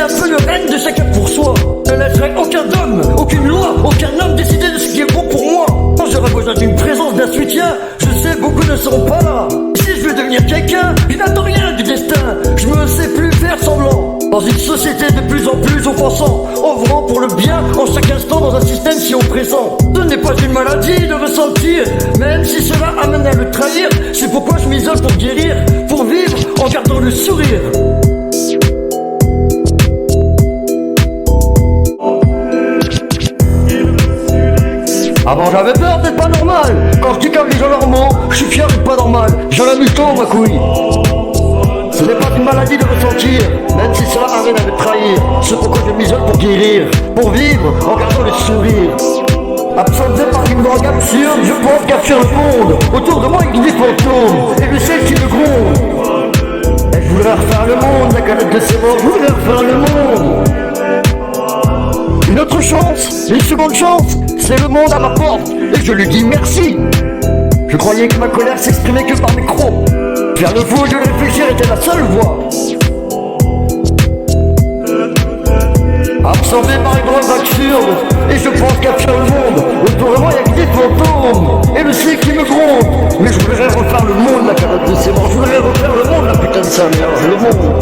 un peu le règne de chacun pour soi. Ne laisserai aucun homme, aucune loi, aucun homme décider de ce qui est bon pour moi. Quand j'aurai besoin d'une présence, d'un soutien, je sais beaucoup ne seront pas là. Si je veux devenir quelqu'un, je n'attends rien du destin. Je me sais plus faire semblant. Dans une société de plus en plus offensant, œuvrant pour le bien en chaque instant dans un système si oppressant. Ce n'est pas une maladie de ressentir, même si cela amène à le trahir. C'est pourquoi je m'isole pour guérir, pour vivre en gardant le sourire. Avant j'avais peur d'être pas normal. Quand je dis comme les gens normaux, je suis fier d'être pas normal. J'en ai mis tôt ma couille. Ce n'est pas une maladie de ressentir, même si cela amène à me trahir. C'est pourquoi je m'isole pour guérir, pour vivre en gardant le sourire. Absorbé par une drogue absurde, je pense capturer le monde. Autour de moi il y a des fantômes, et le ciel qui me gronde. Et je voudrais refaire le monde, la canette de ses morts, je voudrais refaire le monde. Une autre chance, une seconde chance, c'est le monde à ma porte, et je lui dis merci. Je croyais que ma colère s'exprimait que par mes crocs. Faire le fou de réfléchir était la seule voie. Absorbé par une drogue absurde, et je pense capturer le monde. Autour de moi y'a que des fantômes, et le ciel qui me gronde. Mais je voudrais refaire le monde, la canette de ses morts. Je voudrais refaire le monde, la putain de sa mère, le monde.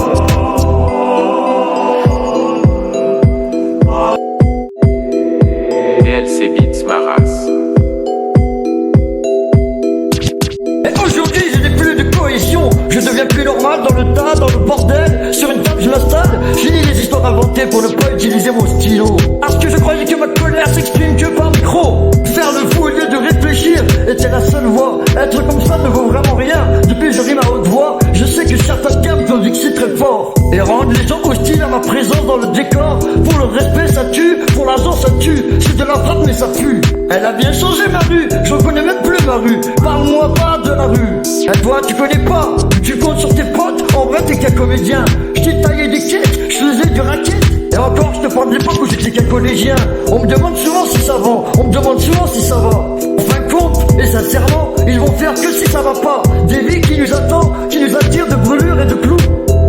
DLC Beats ma race. Et aujourd'hui je n'ai plus de cohésion. Je deviens plus normal dans le tas, dans le bordel. Sur une table je m'installe, j'unis les histoires inventées pour ne pas utiliser mon stylo. Parce que je croyais que ma colère s'exprime que par micro. Faire le fou au lieu de réfléchir était la seule voie. Être comme ça ne vaut vraiment rien. Depuis je rime à haute voix, je sais que certains termes ont dit que c'est très fort. Et rendre les gens hostiles à ma présence dans le décor. Pour le respect ça tue, pour l'argent ça tue. C'est de la frappe mais ça pue. Elle a bien changé ma rue, je connais même plus ma rue. Parle-moi pas de la rue. Et toi tu connais pas, tu comptes sur tes potes. En vrai t'es qu'un comédien. Je t'ai taillé des quêtes, je faisais du racket. Et encore je te parle de l'époque où j'étais qu'un collégien. On me demande souvent si ça va, on me demande souvent si ça va. En fin de compte, et sincèrement, ils vont faire que si ça va pas. Des vies qui nous attendent, qui nous attirent de brûlures et de clous.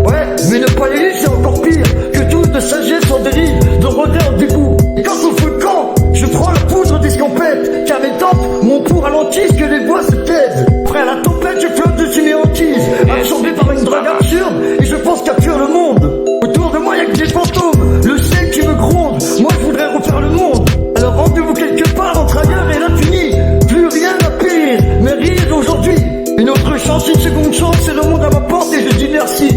Ouais, mais ne pas les lire c'est encore pire. Que tous de sagesse en dérive, de regret en dégoût. Et quand on fout le camp, je prends la poudre d'escampette. Car mes tempes, mon pouls ralentissent, que les voix se taisent. Prêt à la tempête, je flotte dessus mes hantises. Absorbé par une drague absurde, et je pense capturer le monde. Autour de moi y'a que des fantômes, le ciel qui me gronde. Moi je voudrais refaire le monde. Alors rendez-vous quelque part entre ailleurs et l'infini. Plus rien à périr, mais rire aujourd'hui. Une autre chance, une seconde chance, c'est le monde à ma porte et je dis merci.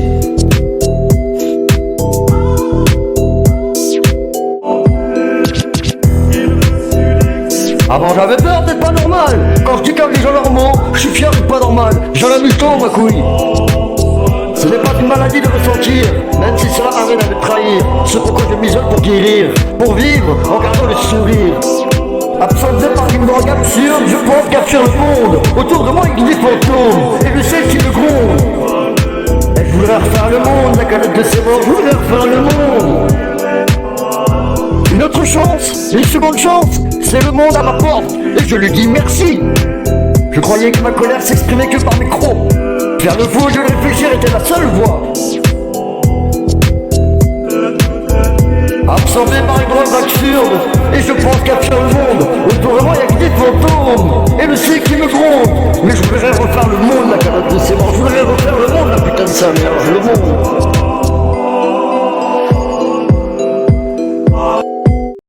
Avant j'avais peur d'être pas normal. Quand je dis comme les gens normaux, je suis fier d'être pas normal. J'en ai mis tôt ma couille. Ce n'est pas une maladie de ressentir, même si cela amène à me trahir. C'est pourquoi je m'isole pour guérir, pour vivre en gardant le sourire. Absorbé par une drogue absurde, je pense capturer le monde. Autour de moi il y a des fantômes, et le ciel qui me gronde. Et je voudrais refaire le monde, la canette de ses morts, je voudrais refaire le monde. Une autre chance, une seconde chance, c'est le monde à ma porte, et je lui dis merci. Je croyais que ma colère s'exprimait que par mes crocs. Faire le fou de réfléchir était la seule voie. Absorbé par une drogue absurde, et je pense capturer le monde. Autour de moi y'a que des fantômes, et le ciel qui me gronde. Mais je voudrais refaire le monde, la canette de ses morts. Je voudrais refaire le monde, la putain de sa mère, le monde.